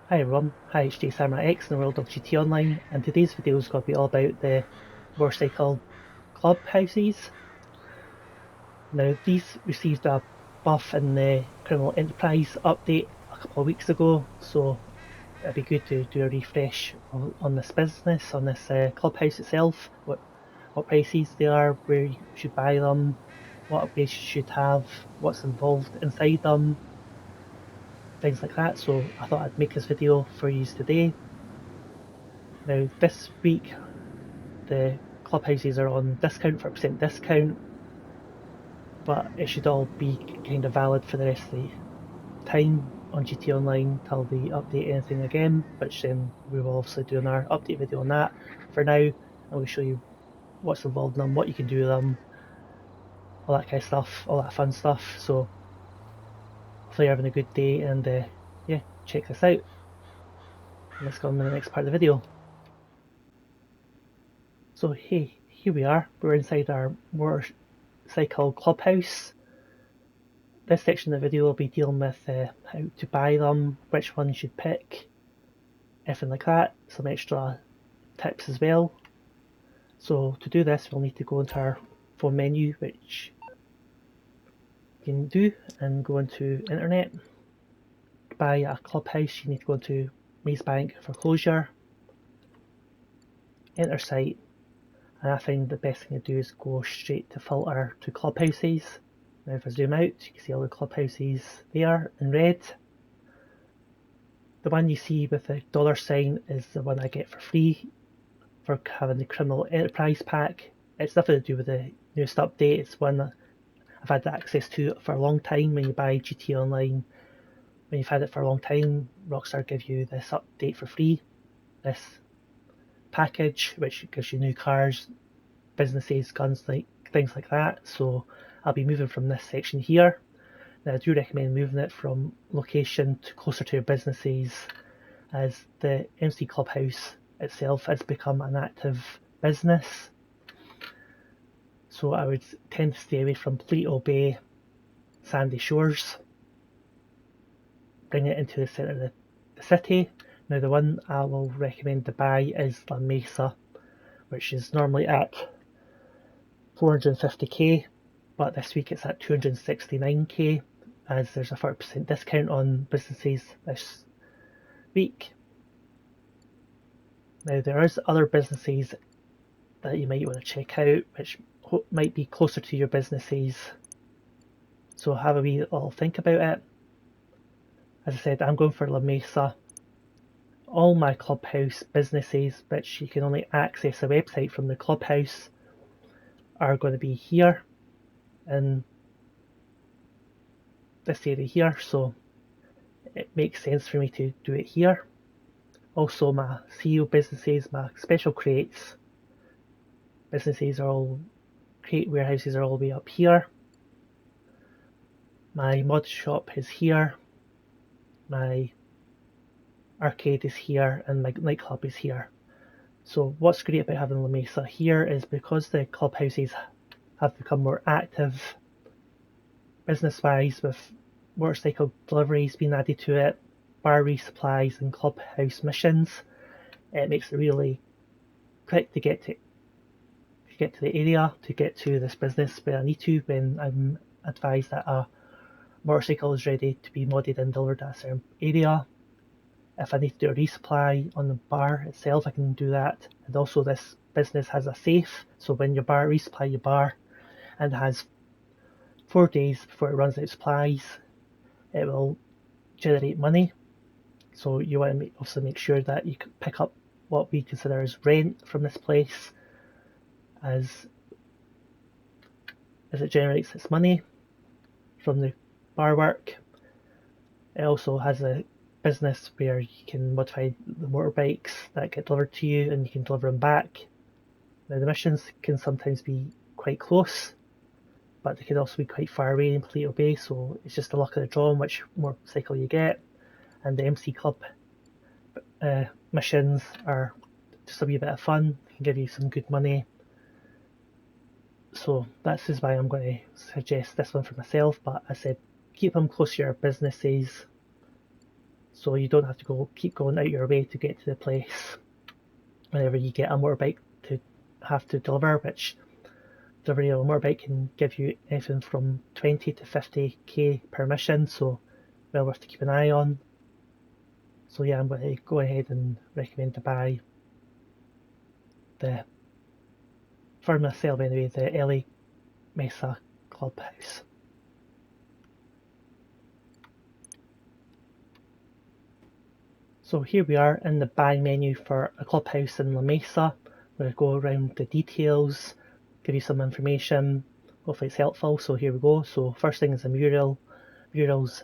Hi everyone, hi, it's Samurai X in the world of Gtaonline, and today's video is going to be all about the Motorcycle Clubhouses. Now, these received a buff in the Criminal Enterprise update a couple of weeks ago, so it'd be good to do a refresh on this business, on this clubhouse itself, what prices they are, where you should buy them, what upgrades you should have, what's involved inside them, things like that. So I thought I'd make this video for you today. Now, this week the clubhouses are on discount, 40% discount, but it should all be kind of valid for the rest of the time on Gtaonline till they update anything again, which then we will obviously do another update video on that. For now, I'm going to show you what's involved in them, what you can do with them, all that kind of stuff, all that fun stuff. So hopefully you're having a good day, and yeah, check this out. Let's go on to the next part of the video. So hey, here we are. We're inside our Motorcycle Clubhouse. This section of the video will be dealing with how to buy them, which one you should pick, everything like that, some extra tips as well. So to do this, we'll need to go into our phone menu, which you can do, and go into internet. To buy a clubhouse, you need to go into Mesa foreclosure, enter site, and I find the best thing to do is go straight to filter to clubhouses. Now if I zoom out, you can see all the clubhouses there in red. The one you see with the $sign is the one I get for free for having the Criminal Enterprise pack. It's nothing to do with the newest update, it's one that I've had access to for a long time. When you buy Gtaonline, when you've had it for a long time, Rockstar give you this update for free, this package, which gives you new cars, businesses, guns, like things like that. So I'll be moving from this section here. Now I do recommend moving it from location to closer to your businesses, as the MC Clubhouse itself has become an active business. So I would tend to stay away from Pleato Bay, Sandy Shores, bring it into the centre of the city. Now the one I will recommend to buy is La Mesa, which is normally at 450k, but this week it's at 269k, as there's a 40% discount on businesses this week. Now there is other businesses that you might want to check out, which might be closer to your businesses. So have a wee little think about it. As I said, I'm going for La Mesa. All my Clubhouse businesses, which you can only access a website from the Clubhouse, are going to be here in this area here, so it makes sense for me to do it here. Also, my CEO businesses, my special crates businesses are all, crate warehouses are all the way up here. My mod shop is here, my arcade is here, and my nightclub is here. So what's great about having La Mesa here is because the clubhouses have become more active business-wise, with motorcycle deliveries being added to it, bar resupplies and Clubhouse Missions, it makes it really quick to get to the area, to get to this business where I need to when I'm advised that a motorcycle is ready to be modded and delivered at a certain area. If I need to do a resupply on the bar itself, I can do that. And also this business has a safe, so when your bar resupply your bar and has 4 days before it runs out of supplies, it will generate money. So you want to also make sure that you can pick up what we consider as rent from this place, as it generates its money from the bar work. It also has a business where you can modify the motorbikes that get delivered to you, and you can deliver them back. Now the missions can sometimes be quite close, but they can also be quite far away in Pleato Bay, so it's just the luck of the draw on which motorcycle you get. And the MC Club missions are just a wee bit of fun, they can give you some good money. So that's just why I'm going to suggest this one for myself, but I said keep them close to your businesses so you don't have to keep going out your way to get to the place whenever you get a motorbike to have to deliver, which delivery of a motorbike can give you anything from 20 to 50k per mission, so well worth to keep an eye on. So yeah, I'm going to go ahead and recommend to buy for myself anyway, the LA Mesa Clubhouse. So here we are in the buy menu for a clubhouse in La Mesa. We'll go around the details, give you some information, hopefully it's helpful. So here we go. So first thing is a mural. Murals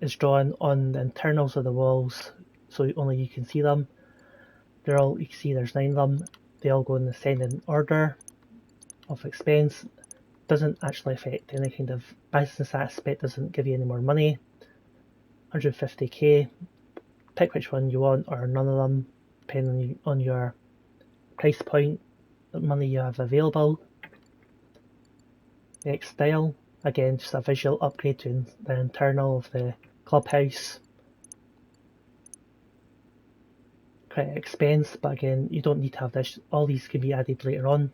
is drawn on the internals of the walls, so only you can see them. You can see there's 9 of them. They all go in ascending order of expense. Doesn't actually affect any kind of business aspect, doesn't give you any more money. 150k, pick which one you want or none of them, depending on your price point, the money you have available. Next, style, again just a visual upgrade to the internal of the clubhouse. Credit expense, but again you don't need to have this, all these can be added later on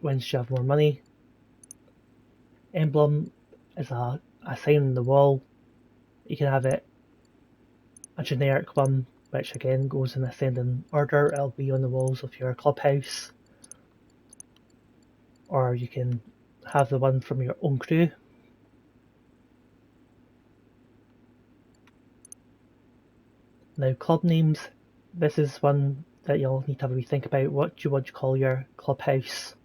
once you have more money. Emblem is a sign on the wall. You can have it a generic one, which again goes in ascending order. It'll be on the walls of your clubhouse, or you can have the one from your own crew. Now club names, this is one that you'll need to have a rethink about. What do you want to call your clubhouse?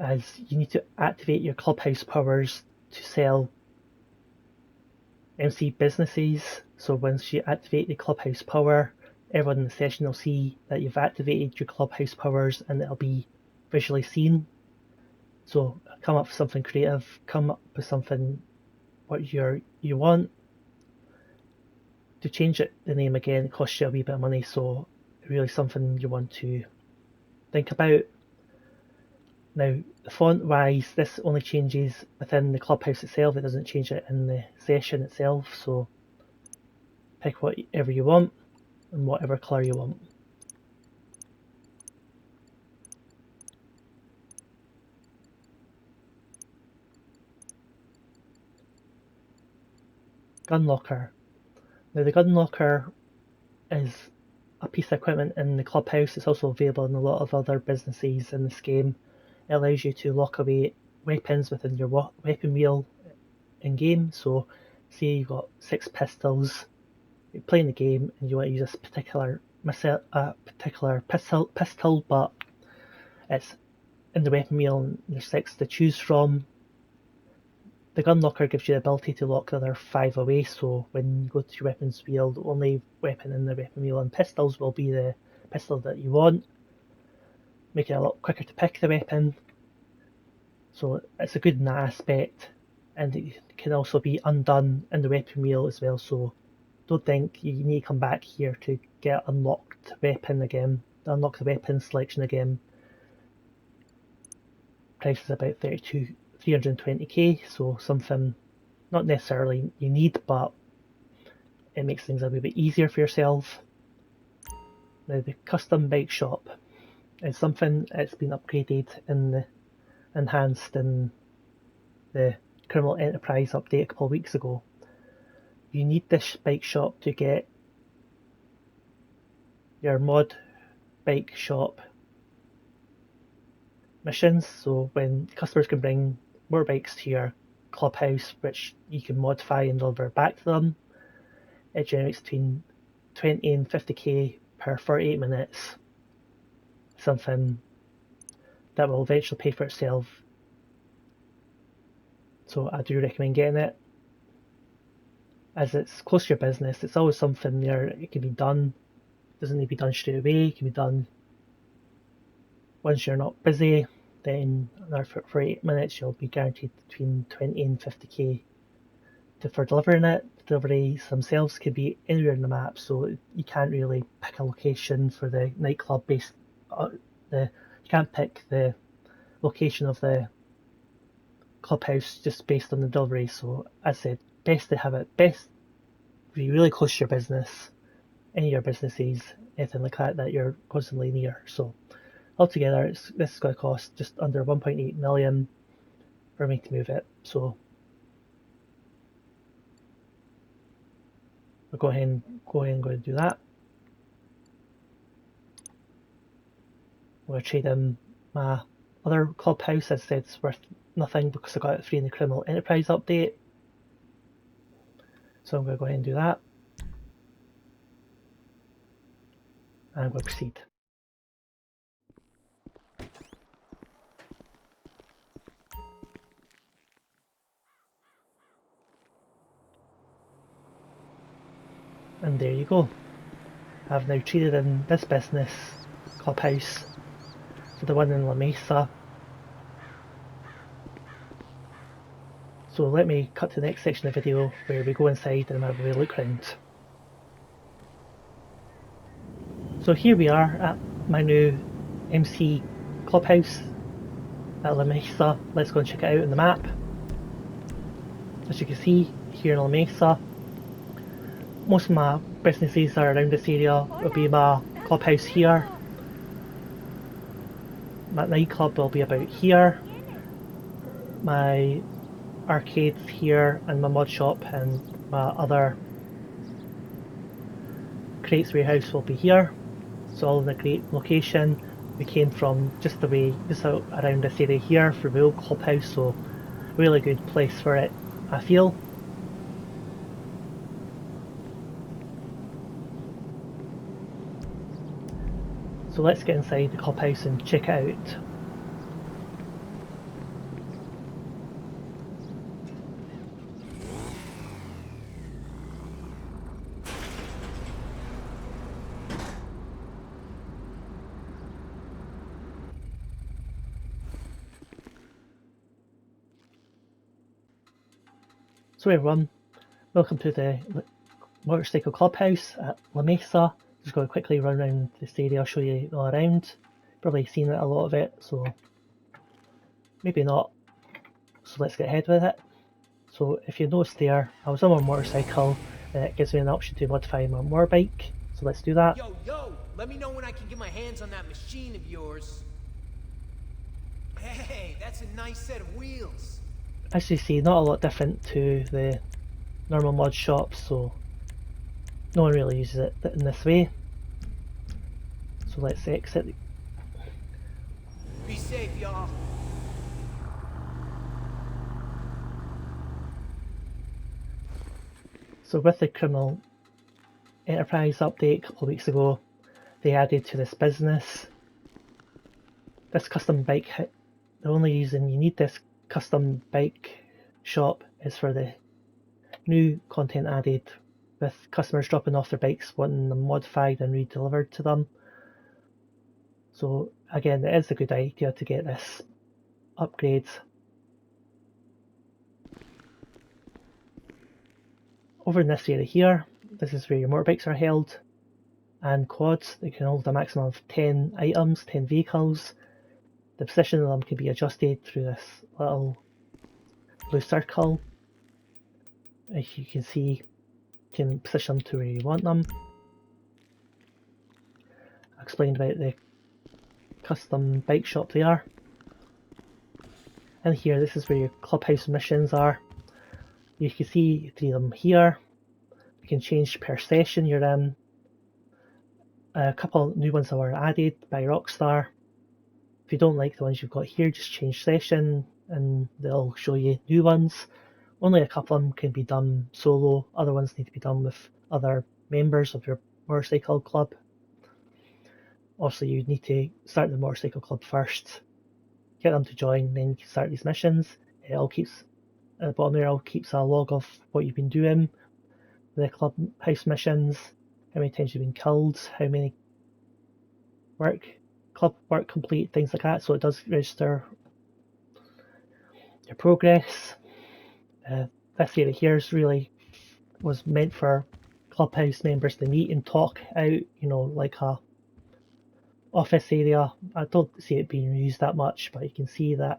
As you need to activate your clubhouse powers to sell MC businesses. So once you activate the clubhouse power, everyone in the session will see that you've activated your clubhouse powers and it'll be visually seen. So come up with something creative, come up with something what you want. To change the name again, it costs you a wee bit of money, so really something you want to think about. Now, font wise, this only changes within the clubhouse itself, it doesn't change it in the session itself, so pick whatever you want and whatever colour you want. Gun locker. Now the gun locker is a piece of equipment in the clubhouse. It's also available in a lot of other businesses in this game. It allows you to lock away weapons within your weapon wheel in game. So say you've got 6 pistols, you're playing the game and you want to use this particular pistol, but it's in the weapon wheel and there's 6 to choose from. The gun locker gives you the ability to lock the other 5 away, so when you go to your weapons wheel, the only weapon in the weapon wheel and pistols will be the pistol that you want, making it a lot quicker to pick the weapon. So it's a good in that aspect, and it can also be undone in the weapon wheel as well, so don't think you need to come back here to get unlocked weapon again, unlock the weapon selection again. Price is about 320k, so something not necessarily you need, but it makes things a wee bit easier for yourself. Now the custom bike shop is something that's been upgraded enhanced in the Criminal Enterprise update a couple of weeks ago. You need this bike shop to get your mod bike shop missions, so when customers can bring more bikes to your clubhouse which you can modify and deliver back to them, it generates between 20 and 50k per 48 minutes, something that will eventually pay for itself, so I do recommend getting it. As it's close to your business, it's always something there, it can be done, it doesn't need to be done straight away, it can be done once you're not busy. Then for 8 minutes you'll be guaranteed between 20 and 50k for delivering it. Deliveries themselves could be anywhere in the map, so you can't really pick a location for the nightclub based you can't pick the location of the clubhouse just based on the delivery. So as I said, best to have it be really close to your business, any of your businesses, anything like that you're constantly near. So altogether, this is going to cost just under 1.8 million for me to move it. So we'll go ahead and go and do that. I'm going to trade in my other clubhouse. As I said, it's worth nothing because I got it free in the Criminal Enterprise update. So I'm going to go ahead and do that. And I'm going to proceed. And there you go. I've now traded in this business clubhouse for the one in La Mesa. So let me cut to the next section of the video where we go inside and have a look around. So here we are at my new MC Clubhouse at La Mesa. Let's go and check it out on the map. As you can see, here in La Mesa, most of my businesses are around this area. It'll be my clubhouse here. My nightclub will be about here. My arcades here, and my mod shop and my other crates warehouse will be here. So all in a great location. We came from just out around this area here for the old clubhouse, so really good place for it, I feel. So let's get inside the clubhouse and check it out. So everyone, welcome to the Motorcycle Clubhouse at La Mesa. Just going to quickly run around this area, I'll show you all around. Probably seen a lot of it, so maybe not. So let's get ahead with it. So if you notice there, I was on my motorcycle and it gives me an option to modify my motorbike. So let's do that. Yo, let me know when I can get my hands on that machine of yours. Hey, that's a nice set of wheels. As you see, not a lot different to the normal mod shop, so no one really uses it in this way. So let's exit. Be safe, y'all. So with the Criminal Enterprise update a couple of weeks ago, they added to this business this custom bike. The only reason you need this custom bike shop is for the new content added, with customers dropping off their bikes wanting them modified and re-delivered to them. So again, it is a good idea to get this upgrade. Over in this area here, this is where your motorbikes are held, and quads. They can hold a maximum of 10 items, 10 vehicles. The position of them can be adjusted through this little blue circle. As you can see, you can position them to where you want them. I explained about the custom bike shop there. And here, this is where your Clubhouse Missions are. You can see 3 of them here. You can change per session you're in. A couple new ones that were added by Rockstar. If you don't like the ones you've got here, just change session and they'll show you new ones. Only a couple of them can be done solo, other ones need to be done with other members of your motorcycle club. Obviously you need to start the motorcycle club first, get them to join, then you can start these missions. It all keeps, at the bottom there, it all keeps a log of what you've been doing, the clubhouse missions, how many times you've been killed, how many club work complete, things like that, so it does register your progress. This area here was meant for clubhouse members to meet and talk out, like a office area. I don't see it being used that much, but you can see that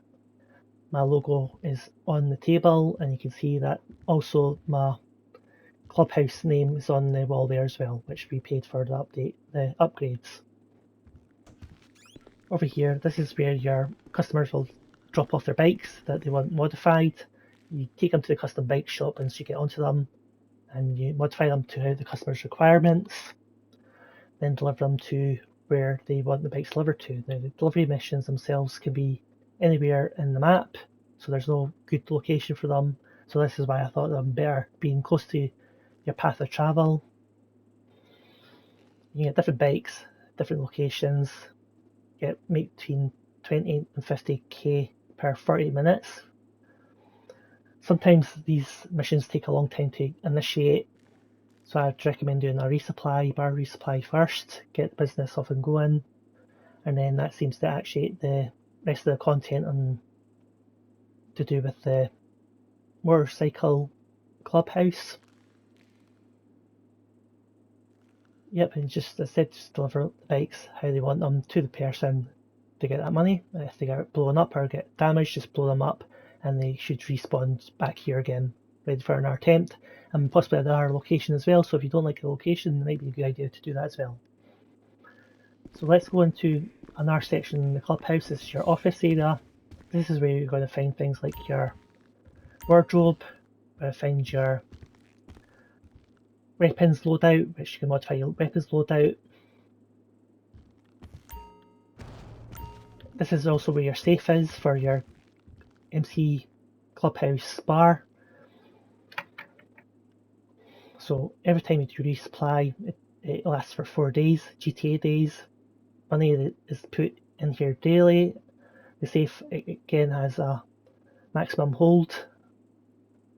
my logo is on the table, and you can see that also my Clubhouse name is on the wall there as well, which we paid for the upgrades. Over here, this is where your customers will drop off their bikes that they want modified. You take them to the custom bike shop once you get onto them, and you modify them to the customer's requirements, then deliver them to where they want the bikes delivered to. Now, the delivery missions themselves can be anywhere in the map, so there's no good location for them. So this is why I thought them better being close to your path of travel. You get different bikes, different locations, make between 20 and 50k per 30 minutes. Sometimes these missions take a long time to initiate, so I'd recommend doing a resupply first, get the business off and going, and then that seems to actuate the rest of the content on to do with the Motorcycle Clubhouse. Yep, and just as I said, just deliver the bikes how they want them to the person to get that money. If they get blown up or get damaged, just blow them up, and they should respawn back here again, ready for another attempt, and possibly another location as well. So if you don't like the location, it might be a good idea to do that as well. So let's go into another section in the clubhouse. This is your office area. This is where you're going to find things like your wardrobe, find your weapons loadout, which you can modify your weapons loadout. This is also where your safe is for your MC Clubhouse bar. So every time you do resupply, it lasts for 4 days, GTA days. Money is put in here daily. The safe again has a maximum hold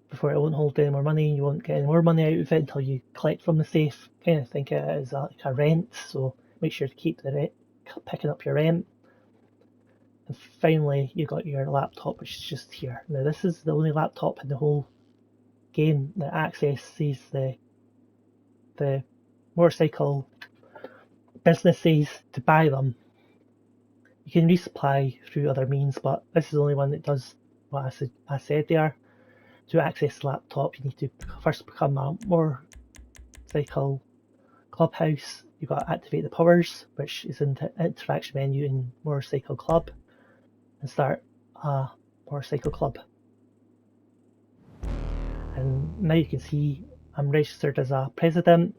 before it won't hold any more money. You won't get any more money out of it until you collect from the safe. Kind of think of it as like a rent, so make sure to keep picking up your rent. And finally, you got your laptop, which is just here. Now, this is the only laptop in the whole game that accesses the motorcycle businesses to buy them. You can resupply through other means, but this is the only one that does what I said there. To access the laptop, you need to first become a Motorcycle Clubhouse. You've got to activate the powers, which is in the interaction menu in Motorcycle Club, and start a Motorcycle Club. And now you can see I'm registered as a president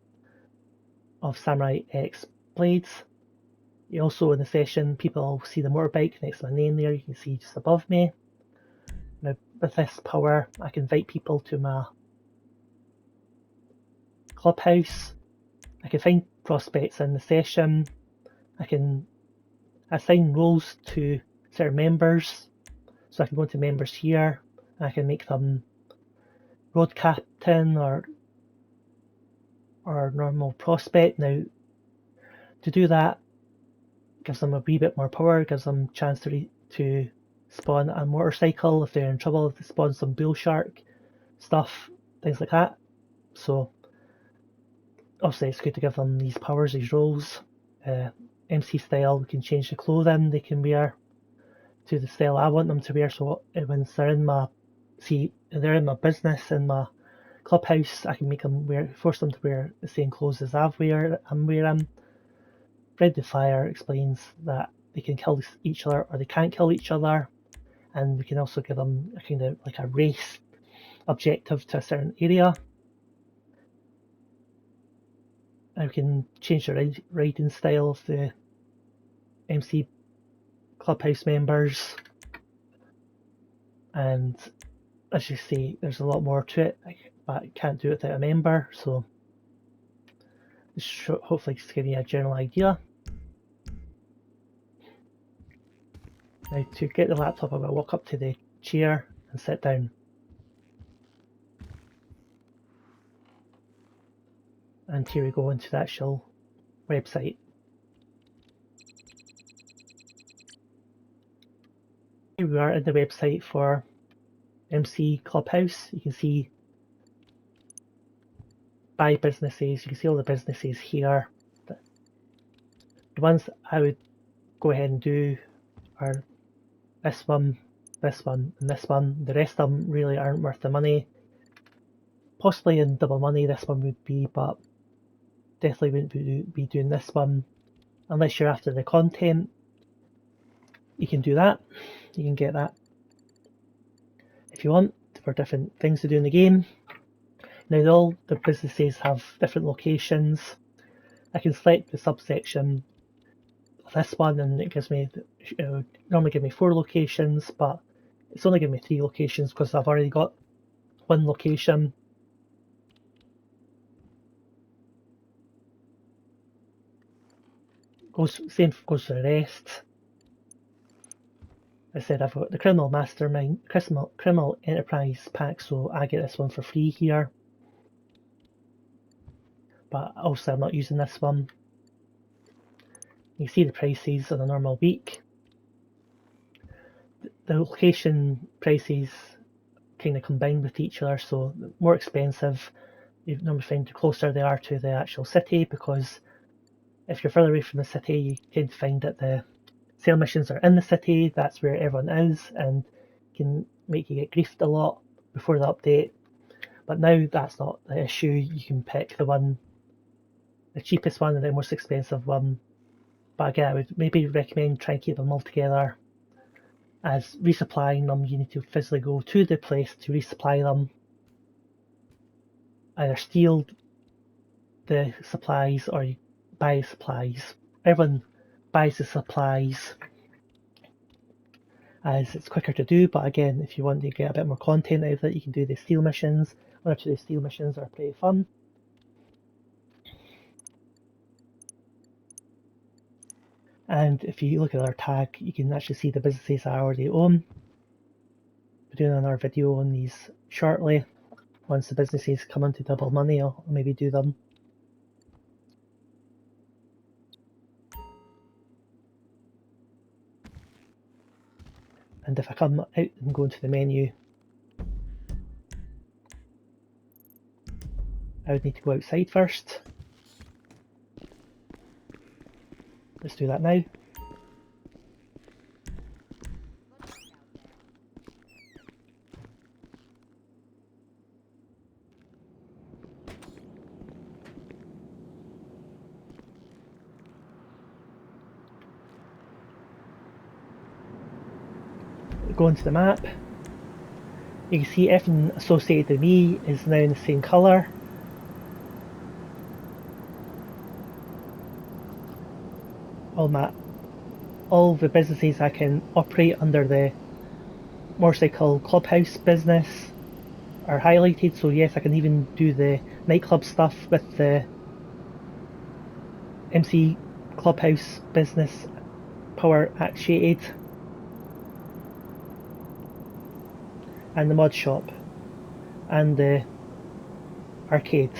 of Samurai X Blades. You also in the session, people will see the motorbike next to my name there. You can see just above me. Now with this power, I can invite people to my clubhouse. I can find prospects in the session. I can assign roles to certain members. So I can go into members here, and I can make them road captain or normal prospect. Now, to do that, gives them a wee bit more power, gives them a chance to spawn a motorcycle if they're in trouble, if they spawn some bull shark stuff, things like that. So obviously it's good to give them these powers, these roles. MC style, we can change the clothing they can wear to the style I want them to wear. So when they're in they're in my business, in my clubhouse, I can make them force them to wear the same clothes as I'm wearing. Fred the Fire explains that they can kill each other or they can't kill each other, and we can also give them a kind of like a race objective to a certain area. And we can change the riding style of the MC Clubhouse members, and as you see, there's a lot more to it, but I can't do it without a member, so this should hopefully just give you a general idea. Now to get the laptop, I'm going to walk up to the chair and sit down. And here we go into the actual website. Here we are at the website for MC Clubhouse. You can see buy businesses. You can see all the businesses here. The ones I would go ahead and do are this one, this one, and this one. The rest of them really aren't worth the money. Possibly in double money this one would be, but definitely wouldn't be doing this one unless you're after the content. You can do that. You can get that if you want for different things to do in the game. Now all the businesses have different locations. I can select the subsection of this one and it gives me, it would normally give me 4 locations, but it's only giving me 3 locations because I've already got one location. Same goes for the rest. I said I've got the Criminal Mastermind, Criminal Enterprise pack, so I get this one for free here. But also I'm not using this one. You see the prices on a normal week. The location prices kind of combine with each other, so more expensive. You normally find the closer they are to the actual city, because if you're further away from the city, you tend to find that the sale missions are in the city. That's where everyone is, and can make you get griefed a lot before the update. But now that's not the issue. You can pick the cheapest one and the most expensive one. But again, I would maybe recommend trying to keep them all together, as resupplying them, you need to physically go to the place to resupply them. Either steal the supplies or you buy supplies. Everyone buys the supplies as it's quicker to do, but again, if you want to get a bit more content out of it, you can do the steal missions. One or two of the steal missions are pretty fun. And if you look at our tag, you can actually see the businesses I already own. We're doing another video on these shortly. Once the businesses come into double money, I'll maybe do them. And if I come out and go into the menu, I would need to go outside first. Let's do that now. Go into the map. You can see everything associated with me is now in the same colour. All the businesses I can operate under the Motorcycle Clubhouse business are highlighted, so yes, I can even do the nightclub stuff with the MC Clubhouse business power actuated, and the mod shop and the arcade.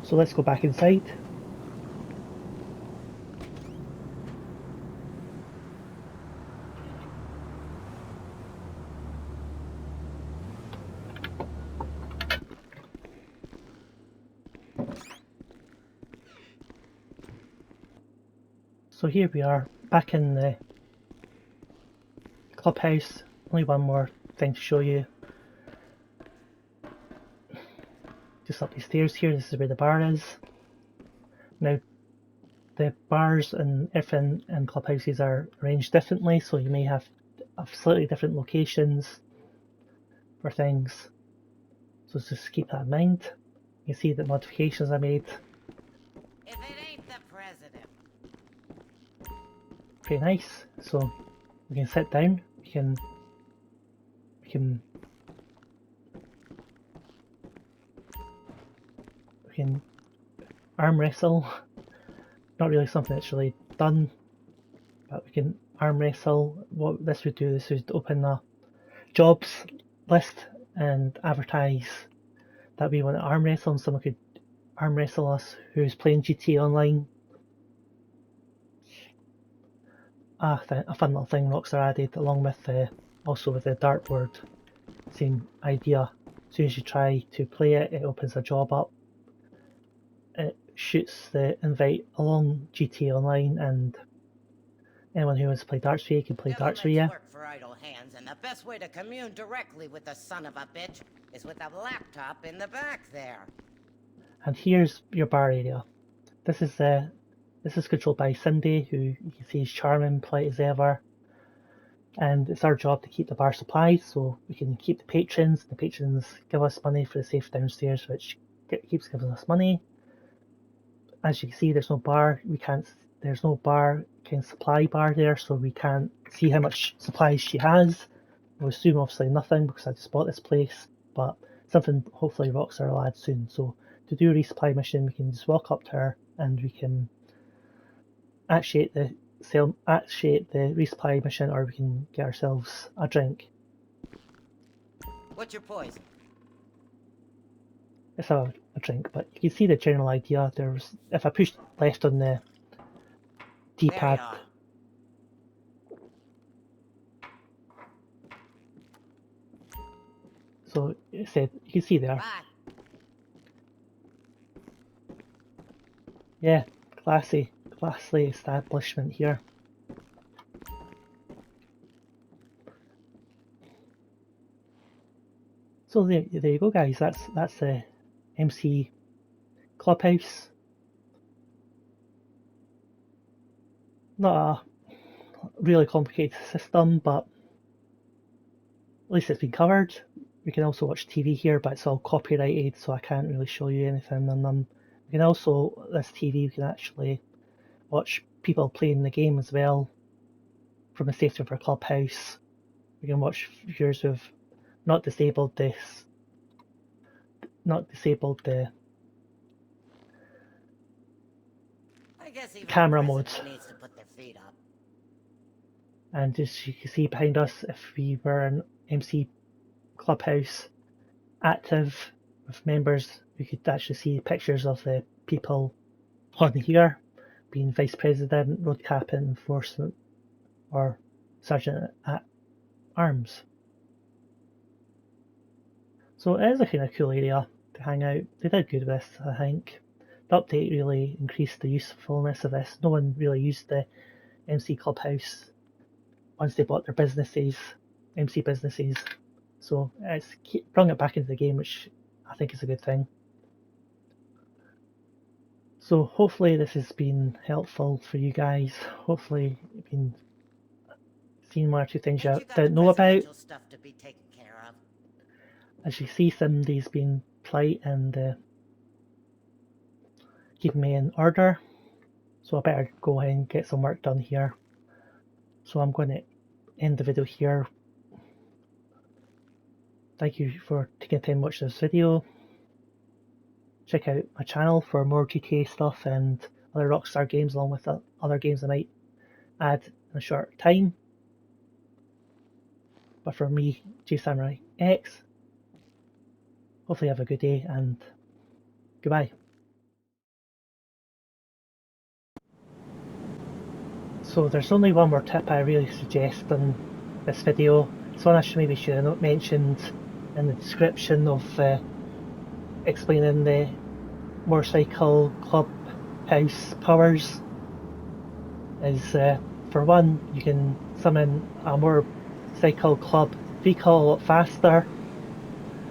So let's go back inside. So here we are, back in the clubhouse. Only one more thing to show you. Just up these stairs here, this is where the bar is. Now, the bars and everything in clubhouses are arranged differently, so you may have slightly different locations for things. So just keep that in mind. You can see the modifications I made. If it ain't the president. Pretty nice. So we can sit down. We can arm wrestle. Not really something that's really done, but we can arm wrestle. What this would do, this would open a jobs list and advertise that we want to arm wrestle, and someone could arm wrestle us who's playing Gtaonline. A fun little thing Rockstar added, along with also with the dartboard. Same idea. As soon as you try to play it, it opens a job up. It shoots the invite along Gtaonline, and Anyone who wants to play darts with you can play darts with you. Work for idle hands, and the best way to commune directly with the son of a bitch is with a laptop in the back there. And here's your bar area. This is controlled by Cindy, who you can see is charming, polite as ever. And it's our job to keep the bar supplied, so we can keep the patrons. The patrons give us money for the safe downstairs, which keeps giving us money. As you can see, there's no bar. There's no bar, supply bar there, so we can't see how much supplies she has. I assume obviously nothing because I just bought this place, but something hopefully rocks our lad soon. So to do a resupply mission, we can just walk up to her and we can actuate the resupply mission, or we can get ourselves a drink. What's your poison? Let's have a drink, but you can see the general idea. If I push left on the D-pad, so it said, you can see there. Bye. Yeah, classy establishment here. So there you go, guys. That's the MC Clubhouse. Not a really complicated system, but at least it's been covered. We can also watch TV here, but it's all copyrighted, so I can't really show you anything on them. We can also, this TV, we can actually watch people playing the game as well from the safety of our clubhouse. We can watch viewers who've not disabled the camera mode. Needs to put their feet up. And as you can see behind us, if we were an MC Clubhouse active with members, we could actually see pictures of the people on here being Vice President, Road Captain, Enforcement, or Sergeant at Arms. So it is a kind of cool area to hang out. They did good with this, I think. The update really increased the usefulness of this. No one really used the MC Clubhouse once they bought their businesses, MC businesses. So it's brought it back into the game, which I think is a good thing. So hopefully this has been helpful for you guys. Hopefully you've been seeing one or two things you didn't know about. Stuff to be taken care of. As you see, Cindy's been polite and keeping me in order. So I better go ahead and get some work done here. So I'm going to end the video here. Thank you for taking the time to watch this video. Check out my channel for more GTA stuff and other Rockstar games, along with other games I might add in a short time. But for me, Gtaonline Mc, hopefully have a good day and goodbye. So there's only one more tip I really suggest in this video. It's one I should have mentioned in the description of explaining the Motorcycle Clubhouse powers. Is for one, you can summon a Motorcycle Club vehicle a lot faster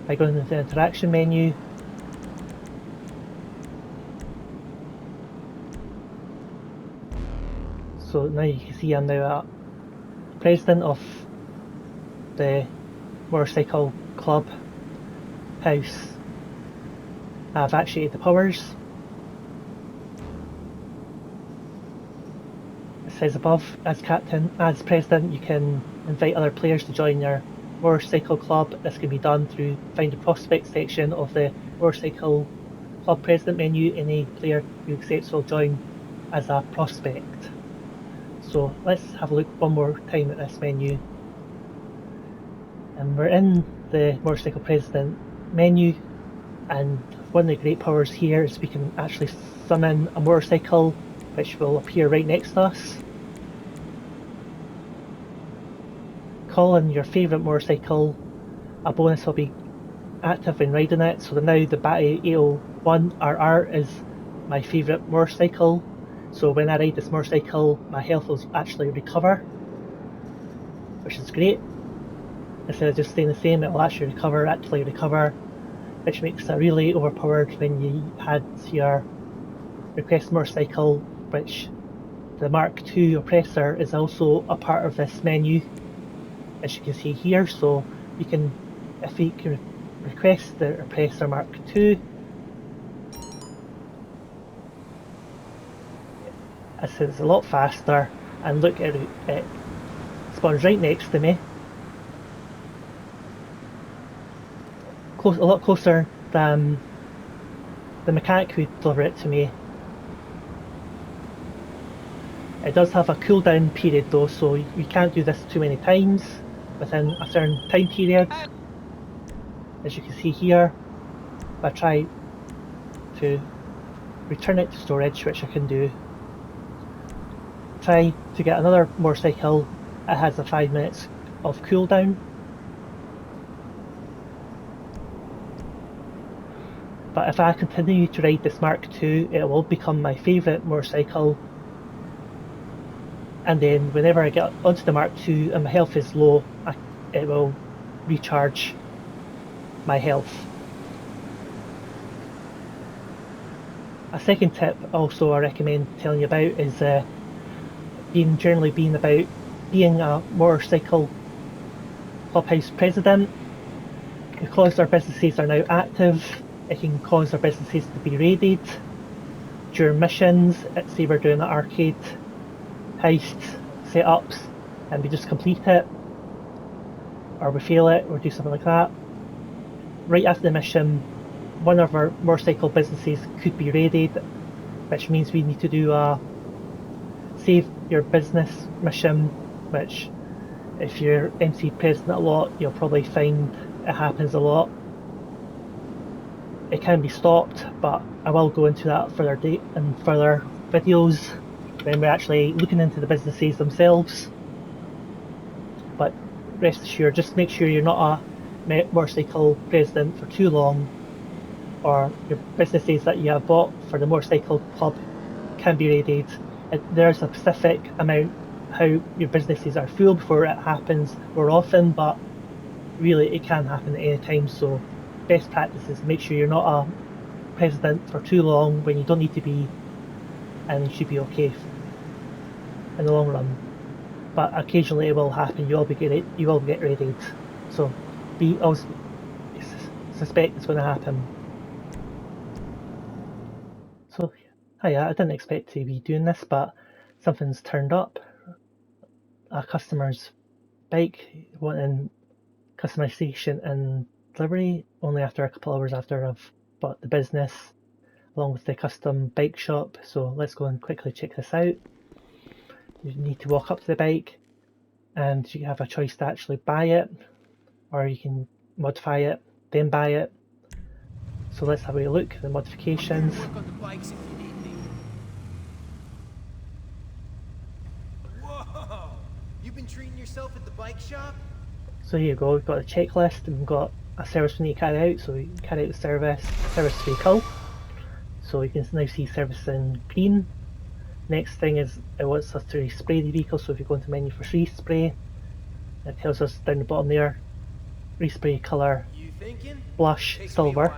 by going into the interaction menu. So now you can see I'm now a president of the Motorcycle Club House. I've activated the powers. It says above, as president, you can invite other players to join your Motorcycle Club. This can be done through find the prospect section of the Motorcycle Club president menu. Any player who accepts will join as a prospect. So let's have a look one more time at this menu. And we're in the Motorcycle President menu, and one of the great powers here is we can actually summon a motorcycle which will appear right next to us. Call in your favourite motorcycle, a bonus will be active when riding it. So now the Batty 801 RR is my favourite motorcycle. So when I ride this motorcycle, my health will actually recover, which is great. Instead of just staying the same, it will actually recover, which makes it really overpowered when you had your request motorcycle, which the Mark II oppressor is also a part of this menu, as you can see here. So you can, if you can request the oppressor Mark II, it's a lot faster, and look at it spawns right next to me, a lot closer than the mechanic who delivered it to me. It does have a cooldown period though, so you can't do this too many times within a certain time period. As you can see here, if I try to return it to storage, which I can do, try to get another motorcycle, it has a 5 minutes of cooldown. But if I continue to ride this Mark II, it will become my favourite motorcycle, and then whenever I get onto the Mark II and my health is low, it will recharge my health. A second tip also I recommend telling you about is generally being a Motorcycle Clubhouse president. Because our businesses are now active, it can cause our businesses to be raided during missions. Say we're doing an arcade heist setups and we just complete it, or we fail it, or do something like that. Right after the mission, one of our motorcycle businesses could be raided, which means we need to do a save your business mission, which if you're MC president a lot, you'll probably find it happens a lot. It can be stopped, but I will go into that further in further videos when we're actually looking into the businesses themselves. But rest assured, just make sure you're not a motorcycle president for too long, or your businesses that you have bought for the motorcycle club can be raided. There's a specific amount how your businesses are full before it happens more often, but really it can happen at any time. So best practice is make sure you're not a president for too long when you don't need to be, and you should be okay in the long run. But occasionally it will happen. You will get raided. So always suspect it's going to happen. So hiya, I didn't expect to be doing this, but something's turned up. A customer's bike wanting customization and delivery only after a couple hours after I've bought the business, along with the custom bike shop. So let's go and quickly check this out. You need to walk up to the bike, and you have a choice to actually buy it, or you can modify it, then buy it. So let's have a look at the modifications. Work on the bikes if you need me. Whoa! You've been treating yourself at the bike shop? So here you go, we've got a checklist and we've got a service we need to carry out. So we carry out the service vehicle. So you can now see service in green. Next thing is it wants us to respray the vehicle. So if you go into menu for respray, it tells us down the bottom there, respray colour blush silver.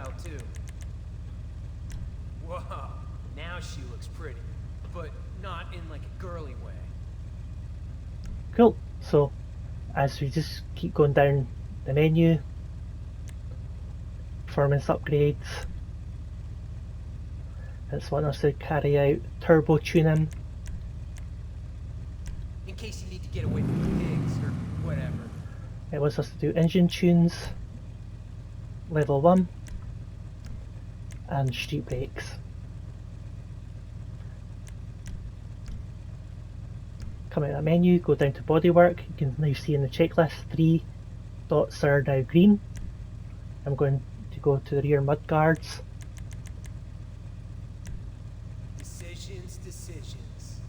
Whoa, now she looks pretty, but not in like a girly way. Cool. So as we just keep going down the menu, performance upgrades, it's wanting us to carry out turbo tuning. In case you need to get away from the pigs or whatever. It wants us to do engine tunes, level 1, and street brakes. Come out of that menu, go down to bodywork. You can now see in the checklist 3 dots are now green. I'm going to go to the rear mud guards. Decisions.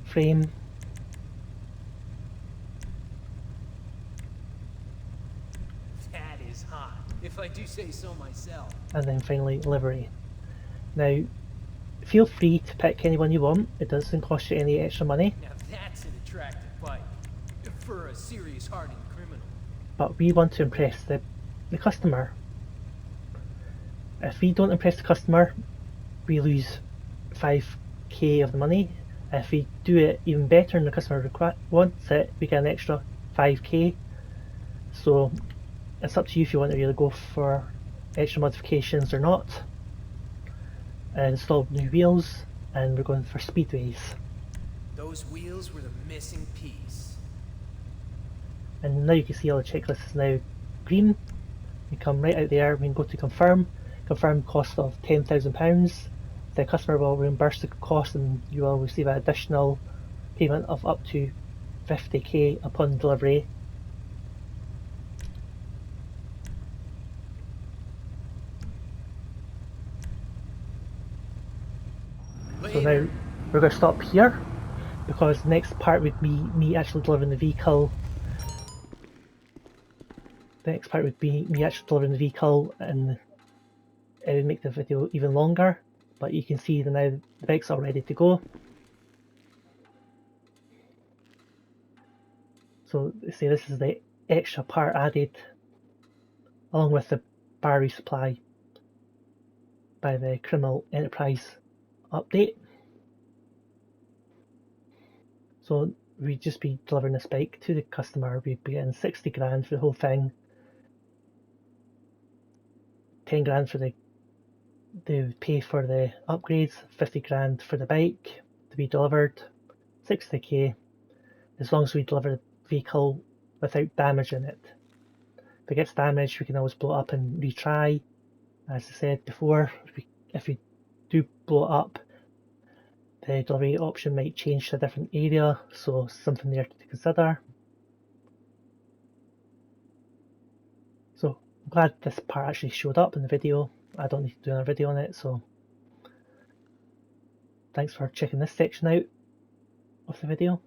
Frame. That is hot. If if I do say so myself. And then finally livery. Now, feel free to pick any one you want. It doesn't cost you any extra money. Now that's an attractive bike for a serious hardened criminal. But we want to impress the customer. If we don't impress the customer, we lose 5k of the money. If we do it even better and the customer wants it, we get an extra 5k. So it's up to you if you want to really go for extra modifications or not. Install new wheels, and we're going for speedways. Those wheels were the missing piece. And now you can see all the checklist is now green. We come right out there, we can go to confirm cost of £10,000. The customer will reimburse the cost and you will receive an additional payment of up to 50k upon delivery. So now we're going to stop here because the next part would be me actually delivering the vehicle. The next part would be me actually delivering the vehicle, and it would make the video even longer, but you can see that now the bike's all ready to go. So see, this is the extra part added along with the bar resupply by the Criminal Enterprise update. So we'd just be delivering this bike to the customer. We'd be getting 60 grand for the whole thing, 10 grand for the pay for the upgrades, 50 grand for the bike to be delivered, 60k as long as we deliver the vehicle without damaging it. If it gets damaged, we can always blow it up and retry. As I said before, if we do blow it up, the delivery option might change to a different area, so something there to consider. So I'm glad this part actually showed up in the video. I don't need to do another video on it, so thanks for checking this section out of the video.